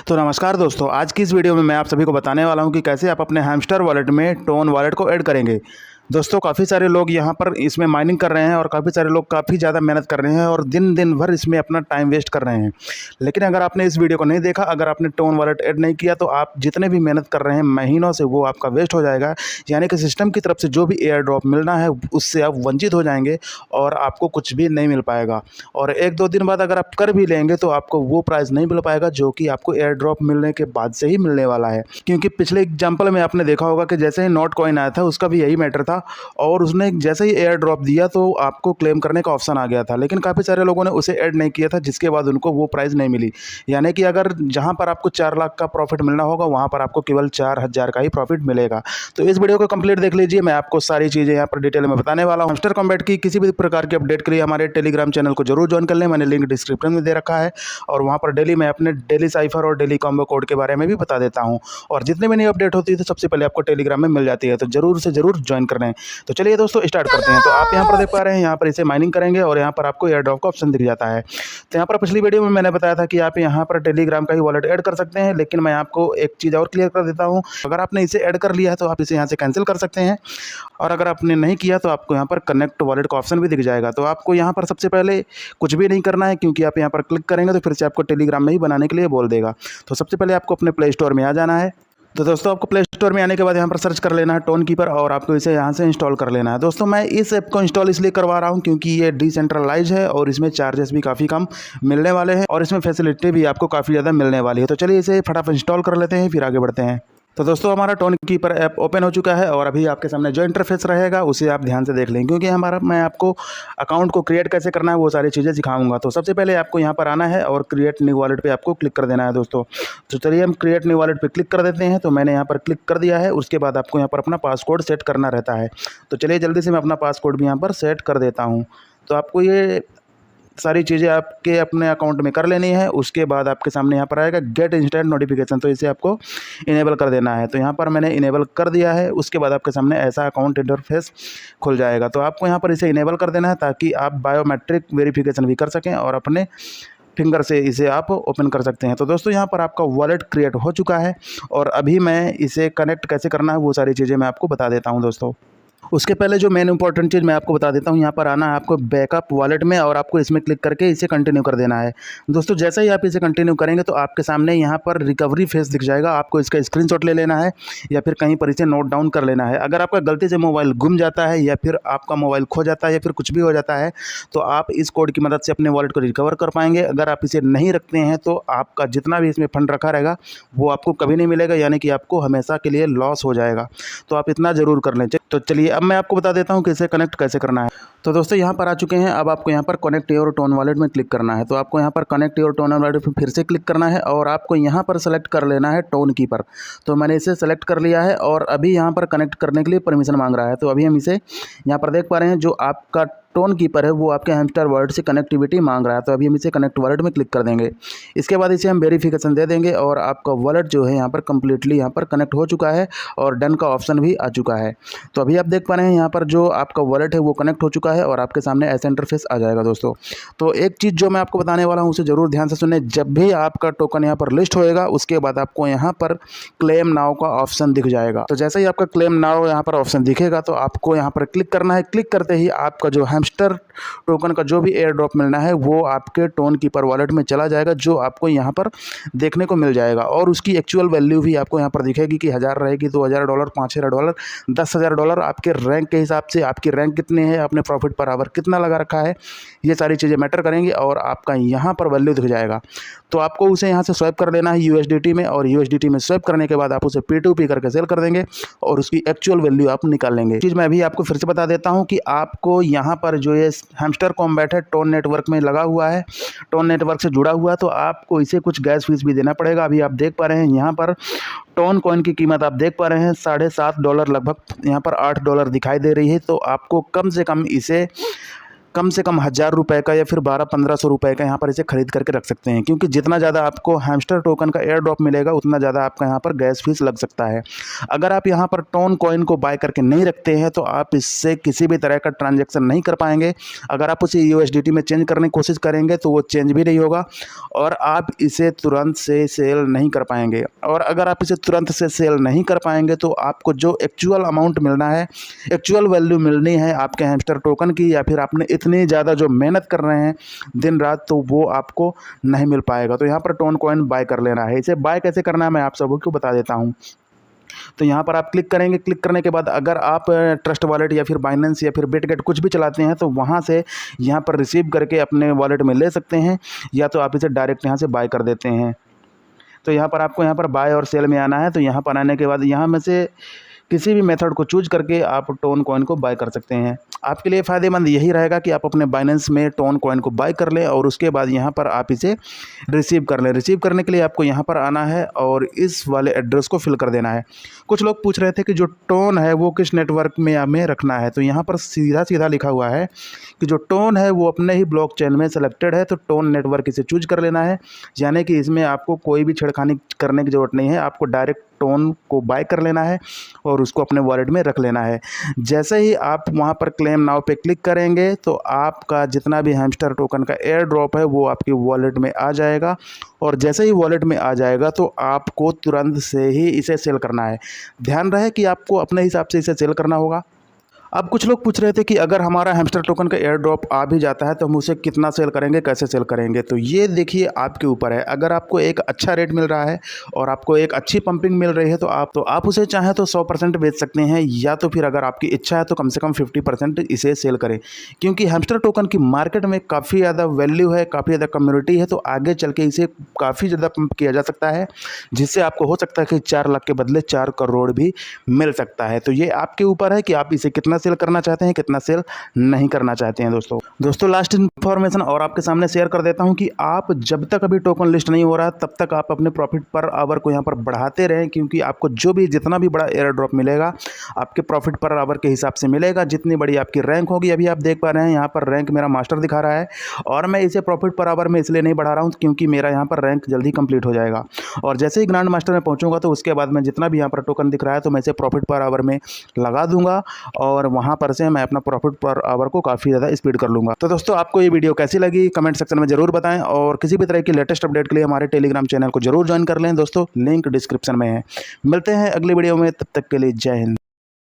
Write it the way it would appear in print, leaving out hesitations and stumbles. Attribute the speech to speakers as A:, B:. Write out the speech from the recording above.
A: तो नमस्कार दोस्तों, आज की इस वीडियो में मैं आप सभी को बताने वाला हूं कि कैसे आप अपने हैमस्टर वॉलेट में टोन वॉलेट को ऐड करेंगे। दोस्तों, काफ़ी सारे लोग यहां पर इसमें माइनिंग कर रहे हैं और काफ़ी सारे लोग काफ़ी ज़्यादा मेहनत कर रहे हैं और दिन भर इसमें अपना टाइम वेस्ट कर रहे हैं। लेकिन अगर आपने इस वीडियो को नहीं देखा, अगर आपने टोन वॉलेट ऐड नहीं किया, तो आप जितने भी मेहनत कर रहे हैं महीनों से, वो आपका वेस्ट हो जाएगा। यानी कि सिस्टम की तरफ से जो भी एयर ड्रॉप मिलना है उससे आप वंचित हो जाएंगे और आपको कुछ भी नहीं मिल पाएगा। और 1-2 दिन बाद अगर आप कर भी लेंगे तो आपको वो प्राइस नहीं मिल पाएगा जो कि आपको एयर ड्रॉप मिलने के बाद से ही मिलने वाला है। क्योंकि पिछले एग्जाम्पल में आपने देखा होगा कि जैसे ही नोट कॉइन आया था उसका भी यही मैटर था और उसने जैसे ही एयर ड्रॉप दिया तो आपको क्लेम करने का ऑप्शन आ गया था। लेकिन काफ़ी सारे लोगों ने उसे ऐड नहीं किया था, जिसके बाद उनको वो प्राइस नहीं मिली। यानी कि अगर जहां पर आपको 4 लाख का प्रॉफिट मिलना होगा वहां पर आपको केवल 4,000 का ही प्रॉफिट मिलेगा। तो इस वीडियो को कंप्लीट देख लीजिए, मैं आपको सारी चीज़ें यहाँ पर डिटेल में बताने वाला हूँ। हैमस्टर कॉम्बैट की किसी भी प्रकार की अपडेट के लिए हमारे टेलीग्राम चैनल को जरूर ज्वाइन कर लें, मैंने लिंक डिस्क्रिप्शन में दे रखा है। और वहाँ पर डेली मैं अपने डेली साइफर और डेली कॉम्बो कोड के बारे में भी बता देता हूँ। और जितने भी नई अपडेट होती है तो सबसे पहले आपको टेलीग्राम में मिल जाती है, तो जरूर से जरूर ज्वाइन कर लें। तो चलिए दोस्तों, स्टार्ट करते हैं। तो आप यहाँ पर देख पा रहे हैं, यहाँ पर इसे माइनिंग करेंगे और यहाँ पर आपको एयर ड्रॉप का ऑप्शन दिख जाता है। तो यहाँ पर पिछली वीडियो में मैंने बताया था कि आप यहाँ पर टेलीग्राम का ही वॉलेट ऐड कर सकते हैं, लेकिन मैं आपको एक चीज़ और क्लियर कर देता हूँ। अगर आपने इसे ऐड कर लिया है तो आप इसे यहाँ से कैंसिल कर सकते हैं, और अगर आपने नहीं किया तो आपको यहाँ पर कनेक्ट वॉलेट का ऑप्शन भी दिख जाएगा। तो आपको यहाँ पर सबसे पहले कुछ भी नहीं करना है, क्योंकि आप यहाँ पर क्लिक करेंगे तो फिर से आपको टेलीग्राम में ही बनाने के लिए बोल देगा। तो सबसे पहले आपको अपने प्ले स्टोर में आ जाना है। तो दोस्तों, आपको प्ले स्टोर में आने के बाद यहाँ पर सर्च कर लेना है टोन कीपर और आपको इसे यहाँ से इंस्टॉल कर लेना है। दोस्तों, मैं इस ऐप को इंस्टॉल इसलिए करवा रहा हूँ क्योंकि ये डिसेंट्रलाइज है और इसमें चार्जेस भी काफ़ी कम मिलने वाले हैं और इसमें फैसिलिटी भी आपको काफ़ी ज़्यादा मिलने वाली है। तो चलिए इसे फटाफट इंस्टॉल कर लेते हैं, फिर आगे बढ़ते हैं। तो दोस्तों, हमारा टोन कीपर ऐप ओपन हो चुका है और अभी आपके सामने जो इंटरफेस रहेगा उसे आप ध्यान से देख लें, क्योंकि मैं आपको अकाउंट को क्रिएट कैसे करना है वो सारी चीज़ें सिखाऊंगा। तो सबसे पहले आपको यहाँ पर आना है और क्रिएट न्यू वॉलेट पे आपको क्लिक कर देना है दोस्तों। तो चलिए हम क्रिएट न्यू वॉलेट पे क्लिक कर देते हैं। तो मैंने यहाँ पर क्लिक कर दिया है। उसके बाद आपको यहाँ पर अपना पासकोड सेट करना रहता है। तो चलिए जल्दी से मैं अपना पासकोड भी यहाँ पर सेट कर देता हूँ। तो आपको ये सारी चीज़ें आपके अपने अकाउंट में कर लेनी है। उसके बाद आपके सामने यहाँ पर आएगा गेट इंस्टेंट नोटिफिकेशन, तो इसे आपको इनेबल कर देना है। तो यहाँ पर मैंने इनेबल कर दिया है। उसके बाद आपके सामने ऐसा अकाउंट इंटरफेस खुल जाएगा। तो आपको यहाँ पर इसे इनेबल कर देना है ताकि आप बायोमेट्रिक वेरिफिकेशन भी कर सकें और अपने फिंगर से इसे आप ओपन कर सकते हैं। तो दोस्तों, यहाँ पर आपका वॉलेट क्रिएट हो चुका है और अभी मैं इसे कनेक्ट कैसे करना है वो सारी चीज़ें मैं आपको बता देता हूँ दोस्तों। उसके पहले जो मेन इंपॉर्टेंट चीज़ मैं आपको बता देता हूँ, यहाँ पर आना है आपको बैकअप वॉलेट में और आपको इसमें क्लिक करके इसे कंटिन्यू कर देना है। दोस्तों, जैसे ही आप इसे कंटिन्यू करेंगे तो आपके सामने यहाँ पर रिकवरी फेस दिख जाएगा। आपको इसका स्क्रीनशॉट ले लेना है या फिर कहीं पर इसे नोट डाउन कर लेना है। अगर आपका गलती से मोबाइल गुम जाता है या फिर आपका मोबाइल खो जाता है या फिर कुछ भी हो जाता है तो आप इस कोड की मदद से अपने वॉलेट को रिकवर कर पाएंगे। अगर आप इसे नहीं रखते हैं तो आपका जितना भी इसमें फंड रखा रहेगा वो आपको कभी नहीं मिलेगा, यानी कि आपको हमेशा के लिए लॉस हो जाएगा। तो आप इतना ज़रूर कर लें। तो चलिए अब मैं आपको बता देता हूं कि इसे कनेक्ट कैसे करना है। तो दोस्तों, यहाँ पर आ चुके हैं। अब आपको यहाँ पर कनेक्ट योर टोन वॉलेट में क्लिक करना है। तो आपको यहाँ पर कनेक्ट योर टोन वॉलेट में फिर से क्लिक करना है और आपको यहाँ पर सेलेक्ट कर लेना है टोन कीपर। तो मैंने इसे सेलेक्ट कर लिया है और अभी यहाँ पर कनेक्ट करने के लिए परमिशन मांग रहा है। तो अभी हम इसे यहाँ पर देख पा रहे हैं, जो आपका टोन कीपर है वो आपके हैमस्टर वॉलेट से कनेक्टिविटी मांग रहा है। तो अभी हम इसे कनेक्ट वॉलेट में क्लिक कर देंगे। इसके बाद इसे हम वेरिफिकेशन दे देंगे और आपका वॉलेट जो है यहाँ पर कम्प्लीटली यहाँ पर कनेक्ट हो चुका है और डन का ऑप्शन भी आ चुका है। तो अभी आप देख पा रहे हैं यहाँ पर जो आपका वॉलेट है वो कनेक्ट हो चुका है और आपके सामने ऐसा इंटरफेस आ जाएगा दोस्तों। तो एक चीज़ जो मैं आपको बताने वाला हूँ उसे ज़रूर ध्यान से सुनें। जब भी आपका टोकन यहाँ पर लिस्ट होएगा उसके बाद आपको यहाँ पर क्लेम नाउ का ऑप्शन दिख जाएगा। तो जैसे ही आपका क्लेम नाउ यहाँ पर ऑप्शन दिखेगा तो आपको यहाँ पर क्लिक करना है। क्लिक करते ही आपका जो हैमस्टर टोकन का जो भी एयर ड्रॉप मिलना है वो आपके टोन कीपर वॉलेट में चला जाएगा, जो आपको यहाँ पर देखने को मिल जाएगा। और उसकी एक्चुअल वैल्यू भी आपको यहाँ पर दिखेगी कि 1000 रहेगी, $2000, $5000, $10,000 आपके रैंक के हिसाब से। आपकी रैंक कितनी है, आपने प्रॉफिट पर आवर कितना लगा रखा है, ये सारी चीज़ें मैटर करेंगी और आपका यहाँ पर वैल्यू दिख जाएगा। तो आपको उसे यहाँ से स्वैप कर लेना है USDT में, और USDT में स्वैप करने के बाद आप उसे P2P करके सेल कर देंगे और उसकी एक्चुअल वैल्यू आप निकाल लेंगे। चीज़ मैं अभी आपको फिर से बता देता हूँ कि आपको यहाँ पर जो ये हैमस्टर कॉम्बैट है टोन नेटवर्क में लगा हुआ है, टोन नेटवर्क से जुड़ा हुआ है, तो आपको इसे कुछ गैस फीस भी देना पड़ेगा। अभी आप देख पा रहे हैं यहाँ पर टोन कॉइन की कीमत आप देख पा रहे हैं $7.5, लगभग यहाँ पर $8 दिखाई दे रही है। तो आपको कम से कम इसे कम से कम 1000 रुपये का या फिर 1200-1500 रुपये का यहाँ पर इसे खरीद करके रख सकते हैं, क्योंकि जितना ज़्यादा आपको हैमस्टर टोकन का एयर ड्रॉप मिलेगा उतना ज़्यादा आपका यहाँ पर गैस फीस लग सकता है। अगर आप यहाँ पर टोन कॉइन को बाय करके नहीं रखते हैं तो आप इससे किसी भी तरह का ट्रांजैक्शन नहीं कर पाएंगे। अगर आप उसे USDT में चेंज करने की कोशिश करेंगे तो वो चेंज भी नहीं होगा और आप इसे तुरंत से सेल नहीं कर पाएंगे। और अगर आप इसे तुरंत से सेल नहीं कर पाएंगे तो आपको जो एक्चुअल अमाउंट मिलना है, एक्चुअल वैल्यू मिलनी है आपके हैमस्टर टोकन की, या फिर आपने इतनी ज़्यादा जो मेहनत कर रहे हैं दिन रात, तो वो आपको नहीं मिल पाएगा। तो यहाँ पर टोन कॉइन बाय कर लेना है। इसे बाय कैसे करना है मैं आप सबको बता देता हूँ। तो यहाँ पर आप क्लिक करेंगे। क्लिक करने के बाद अगर आप ट्रस्ट वॉलेट या फिर बाइनेंस या फिर बिटगेट कुछ भी चलाते हैं तो वहाँ से यहाँ पर रिसीव करके अपने वॉलेट में ले सकते हैं, या तो आप इसे डायरेक्ट यहाँ से बाय कर देते हैं। तो यहाँ पर आपको यहाँ पर बाय और सेल में आना है। तो यहाँ पर आने के बाद यहाँ में से किसी भी मेथड को चूज करके आप टोन कॉइन को बाय कर सकते हैं। आपके लिए फ़ायदेमंद यही रहेगा कि आप अपने बाइनेंस में टोन कॉइन को बाय कर लें और उसके बाद यहाँ पर आप इसे रिसीव कर लें। रिसीव करने के लिए आपको यहाँ पर आना है और इस वाले एड्रेस को फिल कर देना है। कुछ लोग पूछ रहे थे कि जो टोन है वो किस नेटवर्क में हमें रखना है, तो यहाँ पर सीधा सीधा लिखा हुआ है कि जो टोन है वो अपने ही ब्लॉकचेन में सेलेक्टेड है, तो टोन नेटवर्क इसे चूज कर लेना है। यानी कि इसमें आपको कोई भी छेड़खानी करने की ज़रूरत नहीं है, आपको डायरेक्ट टोन को बाय कर लेना है और उसको अपने वॉलेट में रख लेना है। जैसे ही आप वहाँ पर क्लेम नाउ पे क्लिक करेंगे तो आपका जितना भी हैमस्टर टोकन का एयर ड्रॉप है वो आपके वॉलेट में आ जाएगा, और जैसे ही वॉलेट में आ जाएगा तो आपको तुरंत से ही इसे सेल करना है। ध्यान रहे कि आपको अपने हिसाब से इसे सेल करना होगा। अब कुछ लोग पूछ रहे थे कि अगर हमारा हैमस्टर टोकन का एयर ड्रॉप आ भी जाता है तो हम उसे कितना सेल करेंगे, कैसे सेल करेंगे। तो ये देखिए आपके ऊपर है। अगर आपको एक अच्छा रेट मिल रहा है और आपको एक अच्छी पंपिंग मिल रही है तो आप उसे चाहें तो 100% बेच सकते हैं, या तो फिर अगर आपकी इच्छा है तो कम से कम 50% इसे सेल करें, क्योंकि हैमस्टर टोकन की मार्केट में काफ़ी ज़्यादा वैल्यू है, काफ़ी ज़्यादा कम्युनिटी है। तो आगे चल के इसे काफ़ी ज़्यादा पंप किया जा सकता है, जिससे आपको हो सकता है कि 4 लाख के बदले 4 करोड़ भी मिल सकता है। तो ये आपके ऊपर है कि आप इसे कितना सेल करना चाहते हैं, कितना सेल नहीं करना चाहते हैं। दोस्तों लास्ट इन्फॉर्मेशन और आपके सामने शेयर कर देता हूं कि आप जब तक अभी टोकन लिस्ट नहीं हो रहा तब तक आप अपने प्रॉफिट पर आवर को यहां पर बढ़ाते रहें, क्योंकि आपको जो भी जितना भी बड़ा एयर ड्रॉप मिलेगा आपके प्रॉफिट पर आवर के हिसाब से मिलेगा। जितनी बड़ी आपकी रैंक होगी, अभी आप देख पा रहे हैं यहाँ पर रैंक मेरा मास्टर दिखा रहा है, और मैं इसे प्रॉफिट पर आवर में इसलिए नहीं बढ़ा रहा हूँ क्योंकि मेरा यहाँ पर रैंक जल्दी कंप्लीट हो जाएगा, और जैसे ही ग्रैंड मास्टर में पहुँचूंगा तो उसके बाद मैं जितना भी यहाँ पर टोकन दिख रहा है तो मैं इसे प्रॉफिट पर आवर में लगा दूंगा, और वहाँ पर से मैं अपना प्रॉफिट पर आवर को काफ़ी ज़्यादा स्पीड कर लूँगा। तो दोस्तों आपको ये वीडियो कैसी लगी कमेंट सेक्शन में ज़रूर बताएं, और किसी भी तरह की लेटेस्ट अपडेट के लिए हमारे टेलीग्राम चैनल को जरूर ज्वाइन कर लें दोस्तों, लिंक डिस्क्रिप्शन में है। मिलते हैं अगली वीडियो में, तब तक के लिए जय हिंद।